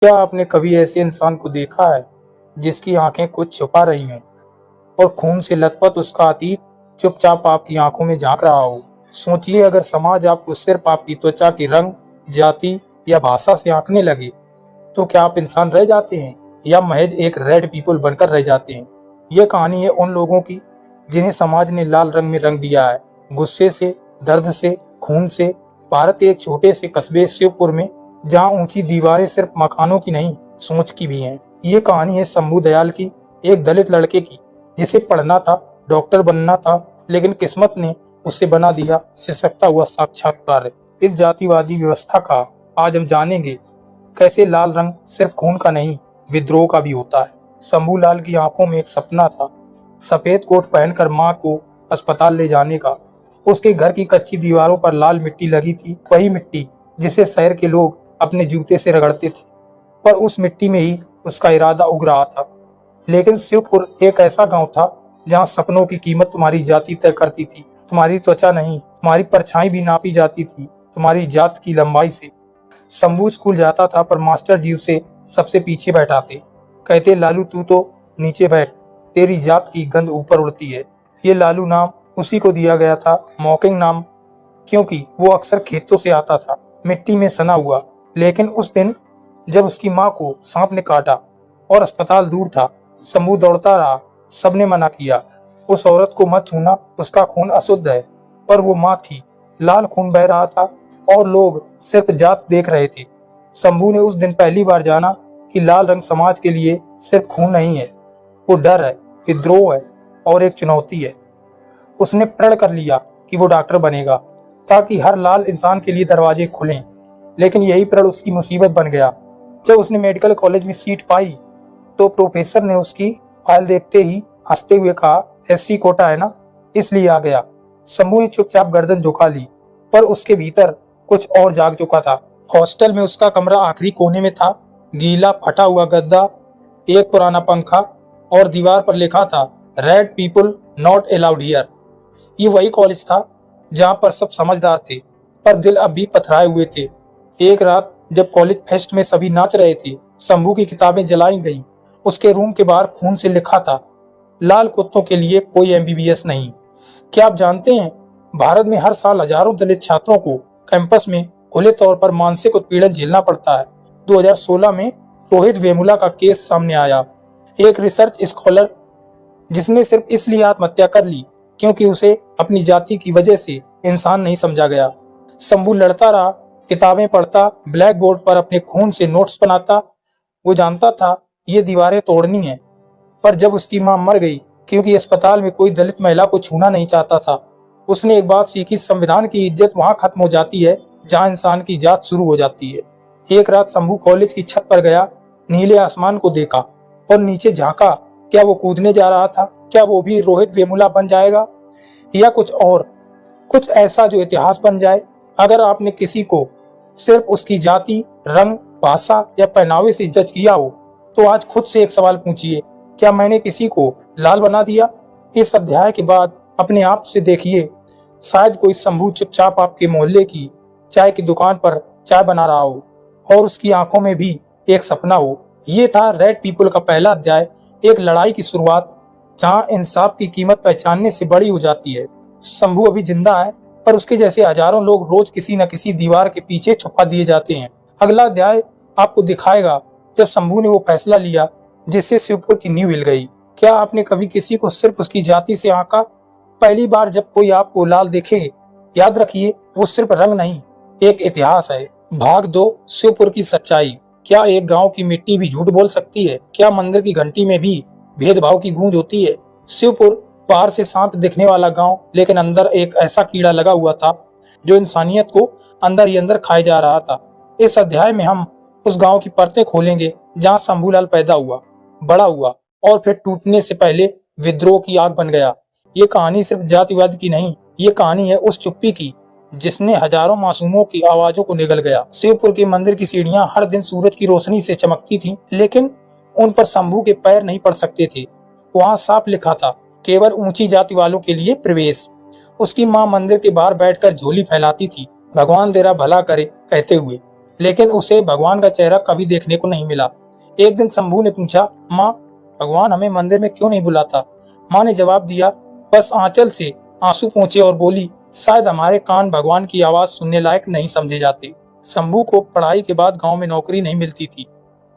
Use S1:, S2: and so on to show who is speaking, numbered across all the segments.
S1: क्या आपने कभी ऐसे इंसान को देखा है जिसकी आंखें कुछ छुपा रही हों और खून से लथपथ उसका अतीत चुपचाप आपकी आंखों में झांक रहा हो? सोचिए, अगर समाज आपको सिर्फ आपकी त्वचा की रंग, जाति या भाषा से आंकने लगे, तो क्या आप इंसान रह जाते हैं या महज एक रेड पीपल बनकर रह जाते हैं? यह कहानी है उन लोगों की जिन्हें समाज ने लाल रंग में रंग दिया है। गुस्से से, दर्द से, खून से। भारत के एक छोटे से कस्बे शिवपुर में, जहां ऊंची दीवारें सिर्फ मकानों की नहीं, सोच की भी हैं। ये कहानी है शंभू दयाल की, एक दलित लड़के की जिसे पढ़ना था, डॉक्टर बनना था, लेकिन किस्मत ने उसे बना दिया सिसकता हुआ साक्षात्कार। इस जातिवादी व्यवस्था का आज हम जानेंगे कैसे लाल रंग सिर्फ खून का नहीं, विद्रोह का भी होता है। शंभू लाल की आंखों में एक सपना था, सफेद कोट पहनकर मां को अस्पताल ले जाने का। उसके घर की कच्ची दीवारों पर लाल मिट्टी लगी थी, वही मिट्टी जिसे शहर के लोग अपने जूते से रगड़ते थे। पर उस मिट्टी में ही उसका इरादा उग रहा था। लेकिन शिवपुर एक ऐसा गांव था जहां सपनों की कीमत तुम्हारी जाति तय करती थी। तुम्हारी त्वचा नहीं, तुम्हारी परछाई भी नापी जाती थी तुम्हारी जात की लंबाई से। शंभू स्कूल जाता था, पर मास्टर जी उसे सबसे पीछे बैठाते। कहते, लालू तू तो नीचे बैठ, तेरी जात की गंध ऊपर उड़ती है। ये लालू नाम उसी को दिया गया था, मॉकिंग नाम, क्योंकि वो अक्सर खेतों से आता था, मिट्टी में सना हुआ। लेकिन उस दिन जब उसकी माँ को सांप ने काटा और अस्पताल दूर था, शंभू दौड़ता रहा। सबने मना किया, उस औरत को मत छूना, उसका खून अशुद्ध है। पर वो माँ थी, लाल खून बह रहा था और लोग सिर्फ जात देख रहे थे। शंभू ने उस दिन पहली बार जाना कि लाल रंग समाज के लिए सिर्फ खून नहीं है, वो डर है, विद्रोह है और एक चुनौती है। उसने प्रण कर लिया कि वो डॉक्टर बनेगा ताकि हर लाल इंसान के लिए दरवाजे खुलें। लेकिन यही प्रण उसकी मुसीबत बन गया। जब उसने मेडिकल कॉलेज में सीट पाई तो प्रोफेसर ने उसकी फाइल देखते ही हंसते हुए कहा, एससी कोटा है ना, इसलिए आ गया। शंभू ने चुपचाप गर्दन झुका ली, पर उसके भीतर कुछ और जाग चुका था। हॉस्टल में उसका कमरा आखिरी कोने में था, गीला फटा हुआ गद्दा, एक पुराना पंखा और दीवार पर लिखा था, red people not allowed here. ये वही कॉलेज था जहाँ पर सब समझदार थे, पर दिल अब भी पथराए हुए थे। एक रात जब कॉलेज फेस्ट में सभी नाच रहे थे, शंभू की किताबें जलाई गईं। उसके रूम के बाहर खून से लिखा था, लाल कुत्तों के लिए कोई एमबीबीएस नहीं। क्या आप जानते हैं, भारत में हर साल हजारों दलित छात्रों को कैंपस में खुले तौर पर मानसिक उत्पीड़न झेलना पड़ता है। 2016 में रोहित वेमुला का केस सामने आया, एक रिसर्च स्कॉलर जिसने सिर्फ इसलिए आत्महत्या कर ली क्योंकि उसे अपनी जाति की वजह से इंसान नहीं समझा गया। शंभू लड़ता रहा, किताबें पढ़ता, ब्लैक बोर्ड पर अपने खून से नोट्स बनाता। वो जानता था ये दीवारें तोड़नी है, पर जब उसकी मां मर गई क्योंकि अस्पताल में कोई दलित महिला को छूना नहीं चाहता था, उसने एक बात सीखी, संविधान की इज्जत वहां खत्म हो जाती है जहां इंसान की जात शुरू हो जाती है। एक रात शंभू कॉलेज की छत पर गया, नीले आसमान को देखा और नीचे झांका। क्या वो कूदने जा रहा था? क्या वो भी रोहित वेमुला बन जाएगा या कुछ और, कुछ ऐसा जो इतिहास बन जाए? अगर आपने किसी को सिर्फ उसकी जाति, रंग, भाषा या पहनावे से जज किया हो, तो आज खुद से एक सवाल पूछिए, क्या मैंने किसी को लाल बना दिया? इस अध्याय के बाद अपने आप से देखिए, शायद कोई शंभू चुपचाप आपके मोहल्ले की चाय की दुकान पर चाय बना रहा हो और उसकी आंखों में भी एक सपना हो। ये था रेड पीपल का पहला अध्याय, एक लड़ाई की शुरुआत जहां इंसाफ की कीमत पहचानने से बड़ी हो जाती है। शंभू अभी जिंदा है, पर उसके जैसे हजारों लोग रोज किसी न किसी दीवार के पीछे छुपा दिए जाते हैं। अगला अध्याय आपको दिखाएगा जब शंभू ने वो फैसला लिया जिससे शिवपुर की नींव हिल गई। क्या आपने कभी किसी को सिर्फ उसकी जाति से आंका? पहली बार जब कोई आपको लाल देखे, याद रखिए वो सिर्फ रंग नहीं, एक इतिहास है। भाग 2, शिवपुर की सच्चाई। क्या एक गांव की मिट्टी भी झूठ बोल सकती है? क्या मंदिर की घंटी में भी भेदभाव की गूंज होती है? शिवपुर बाहर से शांत दिखने वाला गांव, लेकिन अंदर एक ऐसा कीड़ा लगा हुआ था जो इंसानियत को अंदर ही अंदर खाए जा रहा था। इस अध्याय में हम उस गांव की परतें खोलेंगे जहां शंभूलाल पैदा हुआ, बड़ा हुआ और फिर टूटने से पहले विद्रोह की आग बन गया। ये कहानी सिर्फ जातिवाद की नहीं, ये कहानी है उस चुप्पी की जिसने हजारों मासूमों की आवाजों को निगल गया। शिवपुर के मंदिर की सीढ़ियां हर दिन सूरज की रोशनी से चमकती थीं, लेकिन उन पर शंभू के पैर नहीं पड़ सकते थे। वहां साफ लिखा था, केवल ऊंची जाति वालों के लिए प्रवेश। उसकी मां मंदिर के बाहर बैठकर झोली फैलाती थी, भगवान तेरा भला करे कहते हुए। लेकिन उसे भगवान का चेहरा कभी देखने को नहीं मिला। एक दिन शंभू ने पूछा, माँ, भगवान हमें मंदिर में क्यों नहीं बुलाता? माँ ने जवाब दिया, बस आंचल से आंसू पहुंचे और बोली, शायद हमारे कान भगवान की आवाज सुनने लायक नहीं समझे जाते। शंभू को पढ़ाई के बाद गांव में नौकरी नहीं मिलती थी।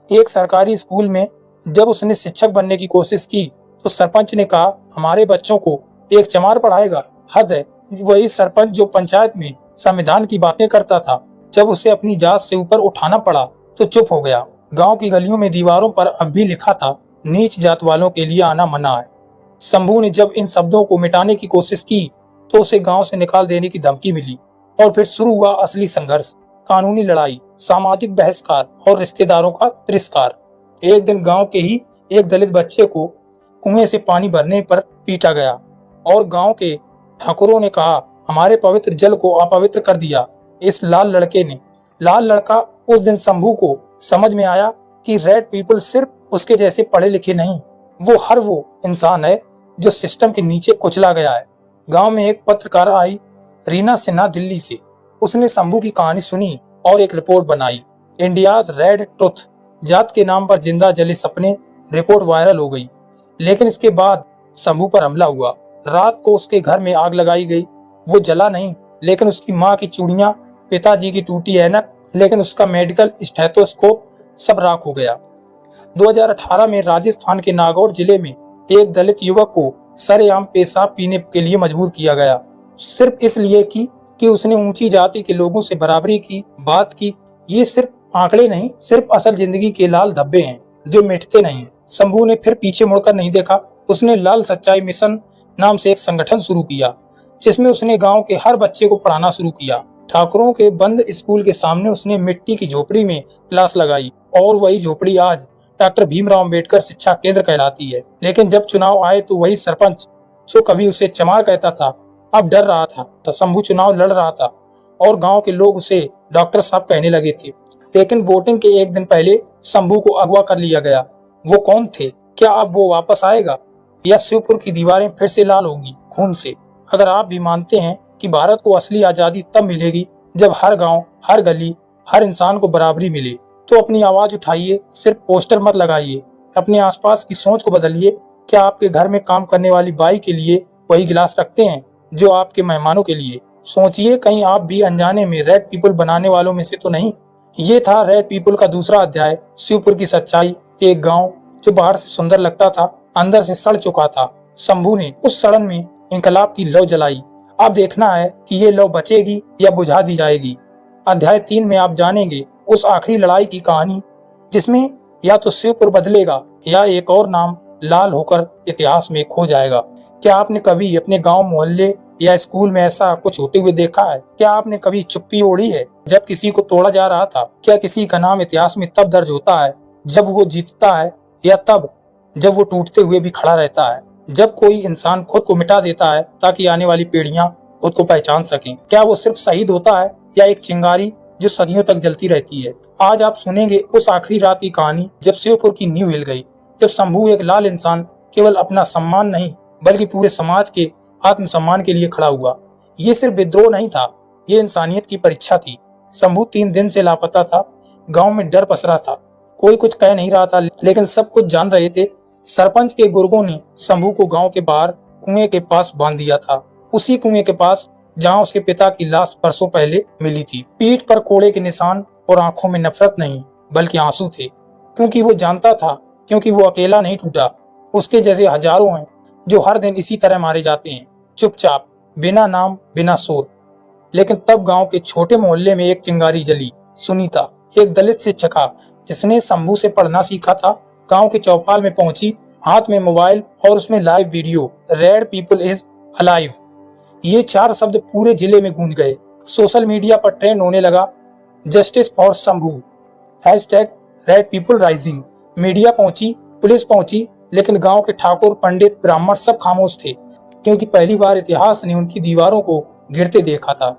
S1: एक सरकारी स्कूल में जब उसने शिक्षक बनने की कोशिश की तो सरपंच ने कहा, हमारे बच्चों को एक चमार पढ़ाएगा, हद है। वही सरपंच जो पंचायत में संविधान की बातें करता था, जब उसे अपनी जात से ऊपर उठाना पड़ा तो चुप हो गया। गांव की गलियों में दीवारों पर अब भी लिखा था, नीच जात वालों के लिए आना मना है। शंभू ने जब इन शब्दों को मिटाने की कोशिश की तो उसे गांव से निकाल देने की धमकी मिली और फिर शुरू हुआ असली संघर्ष, कानूनी लड़ाई, सामाजिक बहिष्कार और रिश्तेदारों का तिरस्कार। एक दिन गांव के ही एक दलित बच्चे को कुएं से पानी भरने पर पीटा गया और गांव के ठाकुरों ने कहा, हमारे पवित्र जल को अपवित्र कर दिया इस लाल लड़के ने। लाल लड़का। उस दिन शंभू को समझ में आया कि रेड पीपल सिर्फ उसके जैसे पढ़े लिखे नहीं, वो इंसान है जो सिस्टम के नीचे कुचला गया है। गांव में एक पत्रकार आई, रीना सिन्हा, दिल्ली से। उसने शंभू की कहानी सुनी और एक रिपोर्ट बनाई, इंडियाज रेड ट्रुथ, जात के नाम पर जिंदा जले सपने। रिपोर्ट वायरल हो गई, लेकिन इसके बाद शंभू पर हमला हुआ। रात को उसके घर में आग लगाई गई। वो जला नहीं, लेकिन उसकी माँ की चूड़ियां, पिताजी की टूटी ऐनक, लेकिन उसका मेडिकल स्टेथोस्कोप सब राख हो गया। 2018 में राजस्थान के नागौर जिले में एक दलित युवक को सरेआम पेशाब पीने के लिए मजबूर किया गया, सिर्फ इसलिए कि उसने ऊंची जाति के लोगों से बराबरी की बात की। ये सिर्फ आंकड़े नहीं, सिर्फ असल जिंदगी के लाल धब्बे हैं जो मिटते नहीं। शंभू ने फिर पीछे मुड़कर नहीं देखा। उसने लाल सच्चाई मिशन नाम से एक संगठन शुरू किया, जिसमें उसने गांव के हर बच्चे को पढ़ाना शुरू किया। ठाकुरों के बंद स्कूल के सामने उसने मिट्टी की झोपड़ी में क्लास लगाई और वही झोपड़ी आज डॉक्टर भीमराव अंबेडकर शिक्षा केंद्र कहलाती है। लेकिन जब चुनाव आए तो वही सरपंच जो कभी उसे चमार कहता था, अब डर रहा था। शंभू चुनाव लड़ रहा था और गांव के लोग उसे डॉक्टर साहब कहने लगे थे। लेकिन वोटिंग के एक दिन पहले शंभू को अगवा कर लिया गया। वो कौन थे? क्या अब वो वापस आएगा या शिवपुर की दीवारें फिर से लाल होंगी खून से? अगर आप भी मानते हैं कि भारत को असली आजादी तब मिलेगी जब हर गांव, हर गली, हर इंसान को बराबरी मिले, तो अपनी आवाज उठाइए। सिर्फ पोस्टर मत लगाइए, अपने आसपास की सोच को बदलिए। क्या आपके घर में काम करने वाली बाई के लिए वही गिलास रखते हैं जो आपके मेहमानों के लिए? सोचिए, कहीं आप भी अनजाने में रेड पीपल बनाने वालों में से तो नहीं। ये था रेड पीपल का दूसरा अध्याय, शिवपुर की सच्चाई। एक गाँव जो बाहर से सुंदर लगता था, अंदर से सड़ चुका था। शंभू ने उस सड़न में इंकलाब की लौ जलाई। अब देखना है कि ये लौ बचेगी या बुझा दी जाएगी। अध्याय 3 में आप जानेंगे उस आखिरी लड़ाई की कहानी, जिसमें या तो शिवपुर बदलेगा या एक और नाम लाल होकर इतिहास में खो जाएगा। क्या आपने कभी अपने गांव, मोहल्ले या स्कूल में ऐसा कुछ होते हुए देखा है? क्या आपने कभी चुप्पी ओढ़ी है जब किसी को तोड़ा जा रहा था? क्या किसी का नाम इतिहास में तब दर्ज होता है जब वो जीतता है, या तब जब वो टूटते हुए भी खड़ा रहता है? जब कोई इंसान खुद को मिटा देता है ताकि आने वाली पीढ़ियां खुद को पहचान सकें? क्या वो सिर्फ शहीद होता है या एक चिंगारी जो सदियों तक जलती रहती है? आज आप सुनेंगे उस आखिरी रात की कहानी जब शिवपुर की नींव हिल गई, जब शंभू, एक लाल इंसान, केवल अपना सम्मान नहीं बल्कि पूरे समाज के आत्मसम्मान के लिए खड़ा हुआ। ये सिर्फ विद्रोह नहीं था, ये इंसानियत की परीक्षा थी। शंभू 3 दिन से लापता था। गांव में डर पसरा था। कोई कुछ कह नहीं रहा था, लेकिन सब कुछ जान रहे थे। सरपंच के गुर्गों ने शंभू को गांव के बाहर कुएं के पास बांध दिया था, उसी कुएं के पास जहां उसके पिता की लाश परसों पहले मिली थी। पीठ पर कोड़े के निशान और आंखों में नफरत नहीं बल्कि आंसू थे, क्योंकि वो जानता था, क्योंकि वो अकेला नहीं टूटा। उसके जैसे हजारों हैं जो हर दिन इसी तरह मारे जाते हैं, चुपचाप, बिना नाम, बिना शोर। लेकिन तब गांव के छोटे मोहल्ले में एक चिंगारी जली। सुनीता, एक दलित शिक्षिका जिसने शंभू से पढ़ना सीखा था, गांव के चौपाल में पहुंची, हाथ में मोबाइल और उसमें live video, red people is alive. ये 4 शब्द पूरे जिले में गूंज गए। सोशल मीडिया पर ट्रेंड होने लगा, justice for Shambhu, #red people rising. Media पहुंची, पुलिस पहुंची, लेकिन गांव के ठाकुर, पंडित, ब्राह्मण सब खामोश थे, क्योंकि पहली बार इतिहास ने उनकी दीवारों को गिरते देखा था।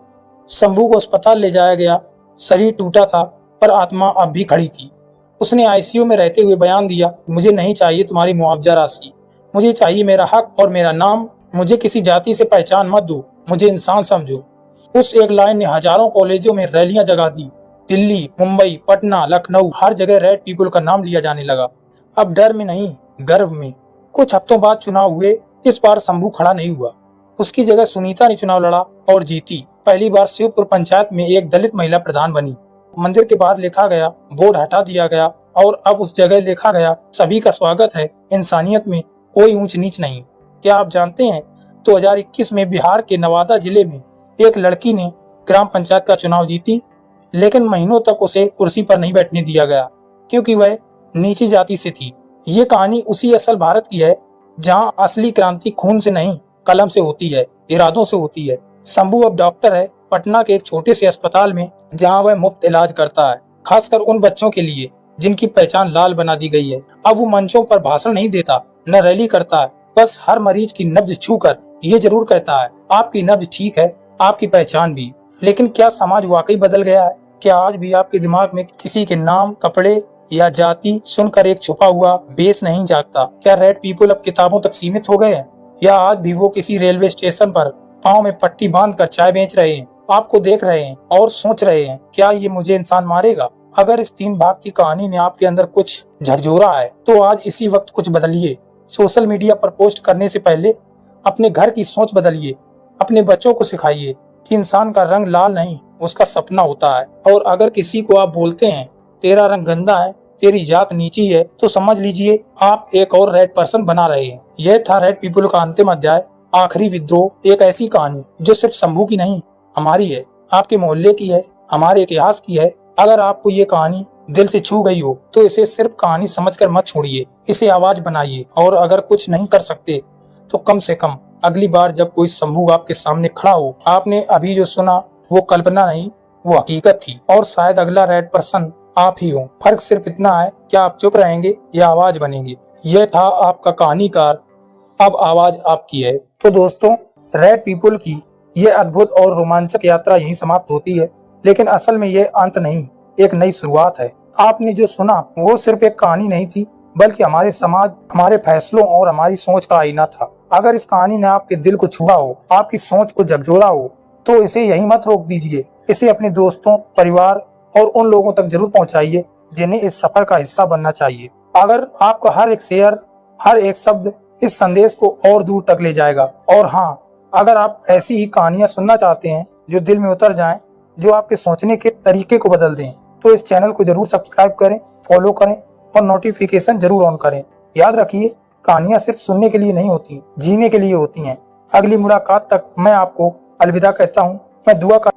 S1: शंभू को अस्पताल ले जाया गया। शरीर टूटा था पर आत्मा अब भी खड़ी थी। उसने आईसीयू में रहते हुए बयान दिया, मुझे नहीं चाहिए तुम्हारी मुआवजा राशि, मुझे चाहिए मेरा हक और मेरा नाम। मुझे किसी जाति से पहचान मत दो, मुझे इंसान समझो। उस एक लाइन ने हजारों कॉलेजों में रैलियां जगा दी। दिल्ली, मुंबई, पटना, लखनऊ हर जगह रेड पीपल का नाम लिया जाने लगा। अब डर में नहीं, गर्व में। कुछ हफ्तों बाद चुनाव हुए। इस बार शंभू खड़ा नहीं हुआ। उसकी जगह सुनीता ने चुनाव लड़ा और जीती। पहली बार शिवपुर पंचायत में एक दलित महिला प्रधान बनी। मंदिर के बाहर लिखा गया, बोर्ड हटा दिया गया और अब उस जगह लिखा गया, सभी का स्वागत है, इंसानियत में कोई ऊंच नीच नहीं। क्या आप जानते हैं 2021 में बिहार के नवादा जिले में एक लड़की ने ग्राम पंचायत का चुनाव जीती, लेकिन महीनों तक उसे कुर्सी पर नहीं बैठने दिया गया क्योंकि वह नीची जाति से थी। ये कहानी उसी असल भारत की है जहां असली क्रांति खून से नहीं कलम से होती है, इरादों से होती है। शंभू अब डॉक्टर है पटना के एक छोटे से अस्पताल में, जहां वह मुफ्त इलाज करता है, खासकर उन बच्चों के लिए जिनकी पहचान लाल बना दी गई है। अब वो मंचों पर भाषण नहीं देता, न रैली करता है, बस हर मरीज की नब्ज छूकर ये जरूर कहता है, आपकी नब्ज ठीक है, आपकी पहचान भी। लेकिन क्या समाज वाकई बदल गया है? क्या आज भी आपके दिमाग में किसी के नाम, कपड़े या जाति सुनकर एक छुपा हुआ बेस नहीं जागता? क्या रेड पीपल अब किताबों तक सीमित हो गए हैं, या आज भी वो किसी रेलवे स्टेशन पर पाँव में पट्टी बांधकर चाय बेच रहे हैं, आपको देख रहे हैं और सोच रहे हैं, क्या ये मुझे इंसान मारेगा? अगर इस 3 भाग की कहानी ने आपके अंदर कुछ झकझोरा है तो आज इसी वक्त कुछ बदलिए। सोशल मीडिया पर पोस्ट करने से पहले अपने घर की सोच बदलिए। अपने बच्चों को सिखाइए कि इंसान का रंग लाल नहीं, उसका सपना होता है। और अगर किसी को आप बोलते हैं तेरा रंग गंदा है, तेरी जात नीची है, तो समझ लीजिए आप एक और रेड पर्सन बना रहे हैं। यह था रेड पीपल का अंतिम अध्याय, आखिरी विद्रोह। एक ऐसी कहानी जो सिर्फ शंभू की नहीं, हमारी है, आपके मोहल्ले की है, हमारे इतिहास की है। अगर आपको ये कहानी दिल से छू गई हो तो इसे सिर्फ कहानी समझकर मत छोड़िए, इसे आवाज बनाइए। और अगर कुछ नहीं कर सकते तो कम से कम अगली बार जब कोई शंभू आपके सामने खड़ा हो, आपने अभी जो सुना वो कल्पना नहीं, वो हकीकत थी। और शायद अगला रेड पर्सन आप ही हो। फर्क सिर्फ इतना है, क्या आप चुप रहेंगे या आवाज बनेंगे। यह था आपका कहानीकार, अब आवाज आपकी है। तो दोस्तों, रेड पीपल की यह अद्भुत और रोमांचक यात्रा यहीं समाप्त होती है, लेकिन असल में यह अंत नहीं, एक नई शुरुआत है। आपने जो सुना वो सिर्फ एक कहानी नहीं थी, बल्कि हमारे समाज, हमारे फैसलों और हमारी सोच का आईना था। अगर इस कहानी ने आपके दिल को छुआ हो, आपकी सोच को झकझोरा हो, तो इसे यहीं मत रोक दीजिए। इसे अपने दोस्तों, परिवार और उन लोगों तक जरूर पहुंचाइए जिन्हें इस सफर का हिस्सा बनना चाहिए। अगर आपका हर एक शेयर, हर एक शब्द इस संदेश को और दूर तक ले जाएगा। और हाँ, अगर आप ऐसी ही कहानियां सुनना चाहते हैं जो दिल में उतर जाएं, जो आपके सोचने के तरीके को बदल दें, तो इस चैनल को जरूर सब्सक्राइब करें, फॉलो करें और नोटिफिकेशन जरूर ऑन करें। याद रखिए, कहानियां सिर्फ सुनने के लिए नहीं होती, जीने के लिए होती हैं। अगली मुलाकात तक मैं आपको अलविदा कहता हूँ। मैं दुआ कर